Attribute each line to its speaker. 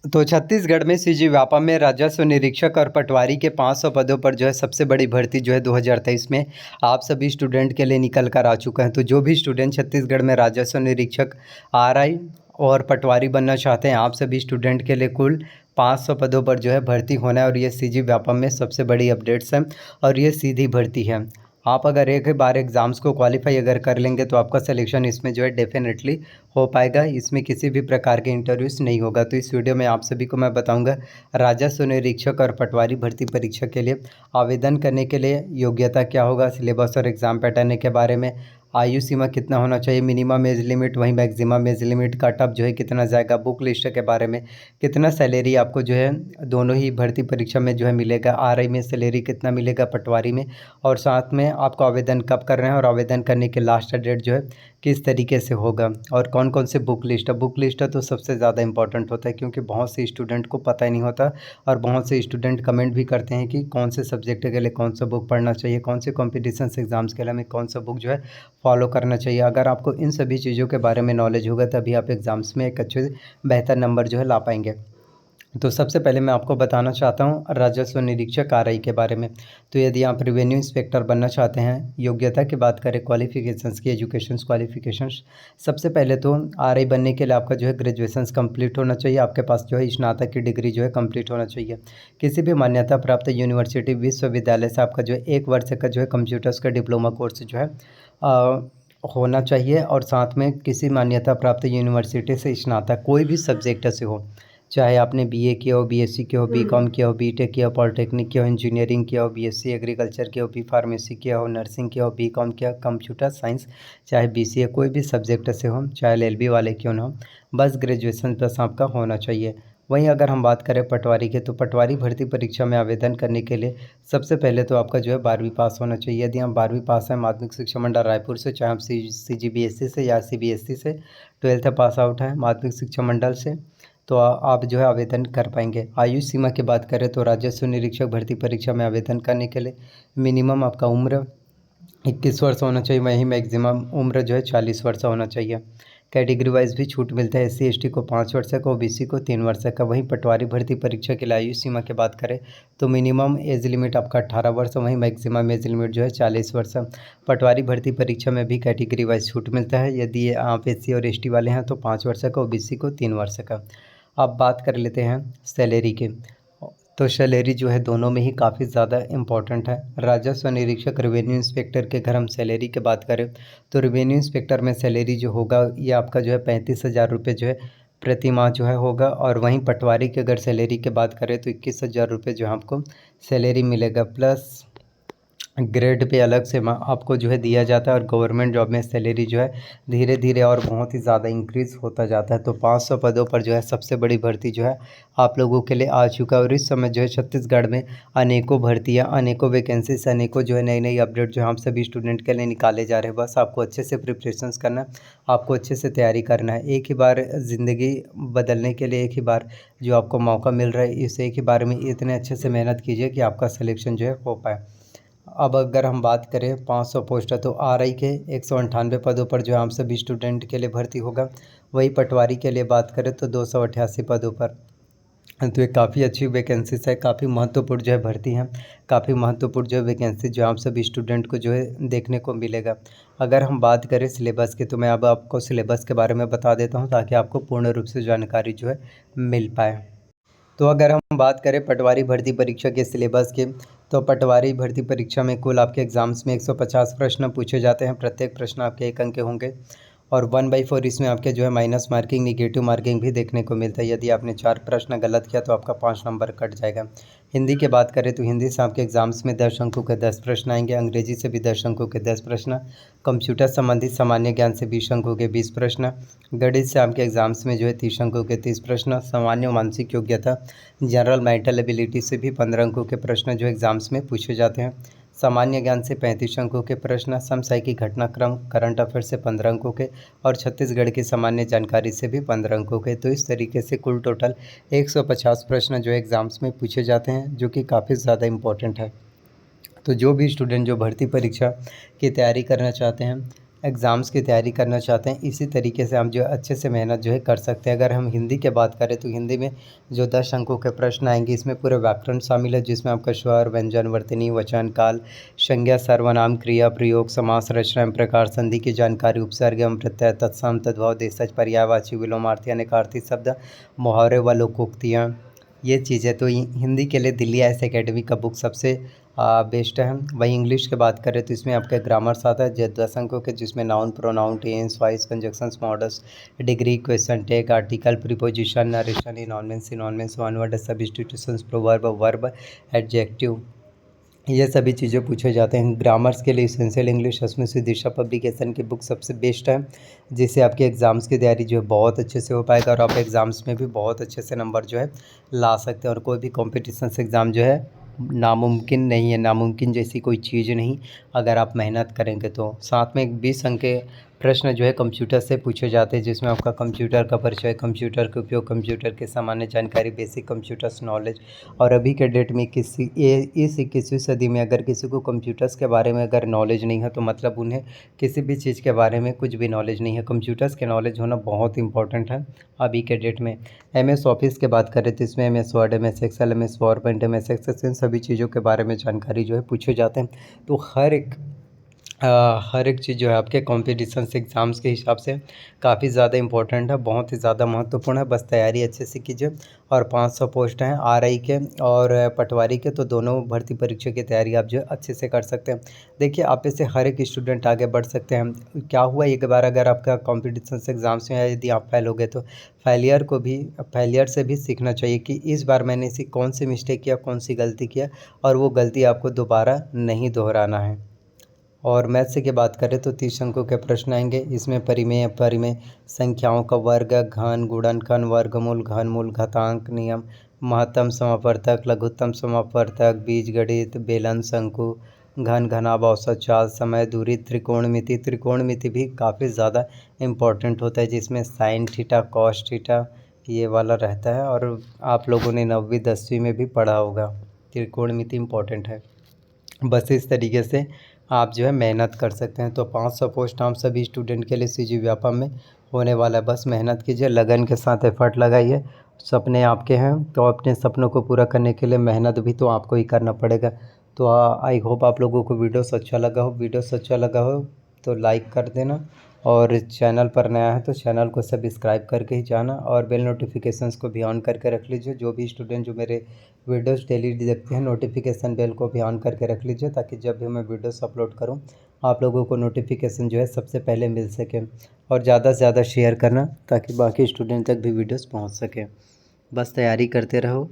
Speaker 1: तो छत्तीसगढ़ में सीजी व्यापा में राजस्व निरीक्षक और पटवारी के 500 पदों पर जो है सबसे बड़ी भर्ती जो है 2023 में आप सभी स्टूडेंट के लिए निकल कर आ चुका है। तो जो भी स्टूडेंट छत्तीसगढ़ में राजस्व निरीक्षक आरआई और पटवारी बनना चाहते हैं, आप सभी स्टूडेंट के लिए कुल 500 पदों पर जो है भर्ती होना है। और ये सीजी व्यापा में सबसे बड़ी अपडेट्स हैं और ये सीधी भर्ती है। आप अगर एक बार एग्ज़ाम्स को क्वालिफाई अगर कर लेंगे तो आपका सिलेक्शन इसमें जो है डेफिनेटली हो पाएगा। इसमें किसी भी प्रकार के इंटरव्यूज़ नहीं होगा। तो इस वीडियो में आप सभी को मैं बताऊंगा राजस्व निरीक्षक और पटवारी भर्ती परीक्षा के लिए आवेदन करने के लिए योग्यता क्या होगा, सिलेबस और एग्ज़ाम पैटर्न के बारे में, आयु सीमा कितना होना चाहिए, मिनिमम एज लिमिट वहीं maximum age limit cut off जो है कितना जाएगा, बुक लिस्ट के बारे में, कितना सैलरी आपको जो है दोनों ही भर्ती परीक्षा में जो है मिलेगा, आरआई में सैलरी कितना मिलेगा, पटवारी में, और साथ में आपको आवेदन कब करना है और आवेदन करने के लास्ट डेट जो है किस तरीके से होगा, और कौन कौन से बुक लिस्ट है तो सबसे ज़्यादा इंपॉर्टेंट होता है क्योंकि बहुत से स्टूडेंट को पता ही नहीं होता और बहुत से स्टूडेंट कमेंट भी करते हैं कि कौन से सब्जेक्ट के लिए कौन सा बुक पढ़ना चाहिए, कौन से कॉम्पिटिशन एग्ज़ाम्स के लिए हमें कौन सा बुक जो है फॉलो करना चाहिए। अगर आपको इन सभी चीज़ों के बारे में नॉलेज होगा तभी आप एग्ज़ाम्स में एक अच्छे बेहतर नंबर जो है ला पाएंगे। तो सबसे पहले मैं आपको बताना चाहता हूँ राजस्व निरीक्षक आरआई के बारे में। तो यदि आप रेवेन्यू इंस्पेक्टर बनना चाहते हैं, योग्यता की बात करें, क्वालिफिकेशंस की, एजुकेशंस क्वालिफिकेशंस, सबसे पहले तो आरआई बनने के लिए आपका जो है ग्रेजुएशंस कंप्लीट होना चाहिए। आपके पास जो है स्नातक की डिग्री जो है कंप्लीट होना चाहिए। किसी भी मान्यता प्राप्त यूनिवर्सिटी विश्वविद्यालय से आपका जो है 1 वर्ष का जो है कंप्यूटर्स का डिप्लोमा कोर्स जो है होना चाहिए। और साथ में किसी मान्यता प्राप्त यूनिवर्सिटी से स्नातक कोई भी सब्जेक्ट से हो, चाहे आपने बीए किया हो, बीएससी किया हो, बीकॉम किया हो, बीटेक किया हो, पॉलिटेक्निक किया हो, इंजीनियरिंग किया हो, बीएससी एग्रीकल्चर किया हो, बी फार्मेसी किया हो, नर्सिंग किया हो, बीकॉम किया, कंप्यूटर साइंस, चाहे बीसीए, कोई भी सब्जेक्ट से हो, चाहे एलएलबी वाले क्यों ना हो, बस ग्रेजुएशन प्लस आपका होना चाहिए। वहीं अगर हम बात करें पटवारी के, तो पटवारी भर्ती परीक्षा में आवेदन करने के लिए सबसे पहले तो आपका जो है 12वीं पास होना चाहिए। यदि हम 12वीं पास हैं माध्यमिक शिक्षा मंडल रायपुर से, चाहे आप सीजीबीएसई से या सीबीएसई से 12th पास आउट है माध्यमिक शिक्षा मंडल से, तो आप जो है आवेदन कर पाएंगे। आयु सीमा की बात करें तो राजस्व निरीक्षक भर्ती परीक्षा में आवेदन करने के लिए मिनिमम आपका उम्र 21 वर्ष होना चाहिए, वहीं मैक्सिमम उम्र जो है 40 वर्ष होना चाहिए। कैटेगरी वाइज भी छूट मिलता है, एससी एसटी को 5 वर्ष का, ओबीसी को 3 वर्ष का। वहीं पटवारी भर्ती परीक्षा के लिए आयु सीमा की बात करें तो मिनिमम एज लिमिट आपका 18 वर्ष, वहीं मैक्सिमम एज लिमिट जो है 40 वर्ष। पटवारी भर्ती परीक्षा में भी कैटेगरी वाइज छूट मिलता है, यदि आप एससी और एसटी वाले हैं तो 5 वर्ष का, ओबीसी को 3 वर्ष का। अब बात कर लेते हैं सैलरी के। तो सैलरी जो है दोनों में ही काफ़ी ज़्यादा इम्पॉर्टेंट है। राजस्व निरीक्षक, रेवेन्यू इंस्पेक्टर के अगर हम सैलरी की बात करें तो रेवेन्यू इंस्पेक्टर में सैलरी जो होगा ये आपका जो है 35,000 रुपये जो है प्रति माह जो है होगा। और वहीं पटवारी की अगर सैलरी की बात करें तो 21,000 रुपये जो है आपको सैलरी मिलेगा, प्लस ग्रेड पे अलग से आपको जो है दिया जाता है। और गवर्नमेंट जॉब में सैलरी जो है धीरे धीरे और बहुत ही ज़्यादा इंक्रीज़ होता जाता है। तो 500 पदों पर जो है सबसे बड़ी भर्ती जो है आप लोगों के लिए आ चुका है। और इस समय जो है छत्तीसगढ़ में अनेकों भर्तियां, अनेकों वैकेंसीज, अनेकों जो है नई नई अपडेट जो हम सभी स्टूडेंट के लिए निकाले जा रहे हैं। बस आपको अच्छे से प्रिपरेशंस करना है, आपको अच्छे से तैयारी करना है। एक ही बार ज़िंदगी बदलने के लिए एक ही बार जो आपको मौका मिल रहा है, इस एक ही बार में इतने अच्छे से मेहनत कीजिए कि आपका सिलेक्शन जो है हो पाए। अब अगर हम बात करें 500 पोस्ट है तो आरआई के 198 पदों पर जो है हम सभी स्टूडेंट के लिए भर्ती होगा। वही पटवारी के लिए बात करें तो 288 पदों पर। तो ये काफ़ी अच्छी वैकेंसीज है, काफ़ी महत्वपूर्ण जो है भर्ती है, काफ़ी महत्वपूर्ण जो है वैकेंसी जो आप सभी स्टूडेंट को जो है देखने को मिलेगा। अगर हम बात करें सिलेबस की तो मैं अब आपको सिलेबस के बारे में बता देता हूँ ताकि आपको पूर्ण रूप से जानकारी जो है मिल पाए। तो अगर हम बात करें पटवारी भर्ती परीक्षा के सिलेबस के, तो पटवारी भर्ती परीक्षा में कुल आपके एग्ज़ाम्स में 150 प्रश्न पूछे जाते हैं। प्रत्येक प्रश्न आपके 1 अंक के होंगे और 1/4 इसमें आपके जो है माइनस मार्किंग, निगेटिव मार्किंग भी देखने को मिलता है। यदि आपने 4 प्रश्न गलत किया तो आपका 5 नंबर कट जाएगा। हिंदी की बात करें तो हिंदी से आपके एग्ज़ाम्स में 10 अंकों के 10 प्रश्न आएंगे। अंग्रेजी से भी 10 अंकों के 10 प्रश्न। कंप्यूटर संबंधित सामान्य ज्ञान से 20 अंकों के 20 प्रश्न। गणित से आपके एग्ज़ाम्स में जो है 30 अंकों के 30 प्रश्न। सामान्य मानसिक योग्यता, जनरल मेंटल एबिलिटी से भी 15 अंकों के प्रश्न जो एग्ज़ाम्स में पूछे जाते हैं। सामान्य ज्ञान से 35 अंकों के प्रश्न, समसामयिक घटनाक्रम, करंट अफेयर से 15 अंकों के और छत्तीसगढ़ की सामान्य जानकारी से भी 15 अंकों के। तो इस तरीके से कुल टोटल 150 प्रश्न जो एग्ज़ाम्स में पूछे जाते हैं, जो कि काफ़ी ज़्यादा इम्पोर्टेंट है। तो जो भी स्टूडेंट जो भर्ती परीक्षा की तैयारी करना चाहते हैं, एग्ज़ाम्स की तैयारी करना चाहते हैं, इसी तरीके से हम जो है अच्छे से मेहनत जो है कर सकते हैं। अगर हम हिंदी की बात करें तो हिंदी में जो 10 अंकों के प्रश्न आएंगे, इसमें पूरे व्याकरण शामिल है, जिसमें आपका स्वर, व्यंजन, वर्तनी, वचन, काल, संज्ञा, सर्वनाम, क्रिया, प्रयोग, समास, रचना एवं प्रकार, संधि की जानकारी, उपसर्ग एवं प्रत्यय, तत्सम, तद्भव, देशज, पर्यायवाची, विलोमार्थी, अनेकार्थी शब्द, मुहावरे व लोकोक्तियाँ, ये चीज़ें तो हिंदी के लिए दिल्ली आईएएस एकेडमी का बुक सबसे बेस्ट है। वहीं इंग्लिश की बात करें तो इसमें आपका ग्रामर्स आता है जो 10 अंकों के, जिसमें noun, pronoun, tense, voice, conjunctions, modals, degree, question tag, article, preposition, narration, इनॉर्मेंस, synonyms, one word, substitutions, proverb, verb, adjective, ये सभी चीज़ें पूछे जाते हैं। ग्रामर्स के लिए इसेंशियल इंग्लिश असमी से दिशा पब्लिकेशन की बुक सबसे बेस्ट है, जिससे आपके एग्ज़ाम्स की तैयारी जो है बहुत अच्छे से हो पाएगा और आप एग्ज़ाम्स में भी बहुत अच्छे से नंबर जो है ला सकते हैं। और कोई भी कॉम्पिटिशन एग्ज़ाम जो है नामुमकिन नहीं है, नामुमकिन जैसी कोई चीज़ नहीं, अगर आप मेहनत करेंगे तो। साथ में 20 अंक के प्रश्न जो है कंप्यूटर से पूछे जाते हैं, जिसमें आपका कंप्यूटर का परिचय, कंप्यूटर के उपयोग, कंप्यूटर की सामान्य जानकारी, बेसिक कंप्यूटर्स नॉलेज। और अभी के डेट में इस 21वीं सदी में अगर किसी को कंप्यूटर्स के बारे में अगर नॉलेज नहीं है तो मतलब उन्हें किसी भी चीज़ के बारे में कुछ भी नॉलेज नहीं है। कंप्यूटर्स के नॉलेज होना बहुत इंपॉर्टेंट है अभी के डेट में। MS ऑफिस की बात करें तो इसमें MS Word, MS Excel, MS PowerPoint, MS Access, इन सभी चीज़ों के बारे में जानकारी जो है पूछे जाते हैं। तो हर एक चीज़ जो है आपके कॉम्पिटिशन एग्ज़ाम्स के हिसाब से काफ़ी ज़्यादा इम्पोर्टेंट है, बहुत ही ज़्यादा महत्वपूर्ण है। बस तैयारी अच्छे से कीजिए। और 500 पोस्ट हैं RI के और पटवारी के, तो दोनों भर्ती परीक्षा की तैयारी आप जो है अच्छे से कर सकते हैं। देखिए, आप इससे हर एक स्टूडेंट आगे बढ़ सकते हैं। क्या हुआ, एक बार अगर आपका कॉम्पिटिशन एग्ज़ाम्स में यदि आप फेल हो गए तो फेलियर से भी सीखना चाहिए कि इस बार मैंने ऐसी कौन सी मिस्टेक किया, कौन सी गलती किया, और वो गलती आपको दोबारा नहीं दोहराना है। और मैथ्स की बात करें तो 30 अंकों के प्रश्न आएंगे। इसमें परिमेय, अपरिमेय, संख्याओं का वर्ग, घन, गुणनखंड, वर्गमूल, घनमूल, घातांक, नियम, महत्तम समापवर्तक, लघुत्तम समापवर्तक, बीजगणित, बेलन, शंकु, घन, घनाभ, औसत, चाल, समय, दूरी, त्रिकोणमिति। त्रिकोणमिति भी काफ़ी ज़्यादा इम्पोर्टेंट होता है, जिसमें साइन थीटा, कॉस थीटा ये वाला रहता है, और आप लोगों ने 9वीं 10वीं में भी पढ़ा होगा। त्रिकोणमिति इम्पोर्टेंट है। बस इस तरीके से आप जो है मेहनत कर सकते हैं। तो 500 पोस्ट हम सभी स्टूडेंट के लिए CG व्यापम में होने वाला है। बस मेहनत कीजिए, लगन के साथ एफर्ट लगाइए। सपने आपके हैं, तो अपने सपनों को पूरा करने के लिए मेहनत भी तो आपको ही करना पड़ेगा। तो आई होप आप लोगों को वीडियोस अच्छा लगा हो तो लाइक कर देना, और चैनल पर नया है तो चैनल को सब्सक्राइब करके ही जाना, और बेल नोटिफिकेशंस को भी ऑन करके रख लीजिए। जो भी स्टूडेंट जो मेरे वीडियोस डेली देखते हैं, नोटिफिकेशन बेल को भी ऑन करके रख लीजिए, ताकि जब भी मैं वीडियोस अपलोड करूं आप लोगों को नोटिफिकेशन जो है सबसे पहले मिल सके। और ज़्यादा से ज़्यादा शेयर करना ताकि बाकी स्टूडेंट तक भी वीडियोस पहुंच सके। बस तैयारी करते रहो,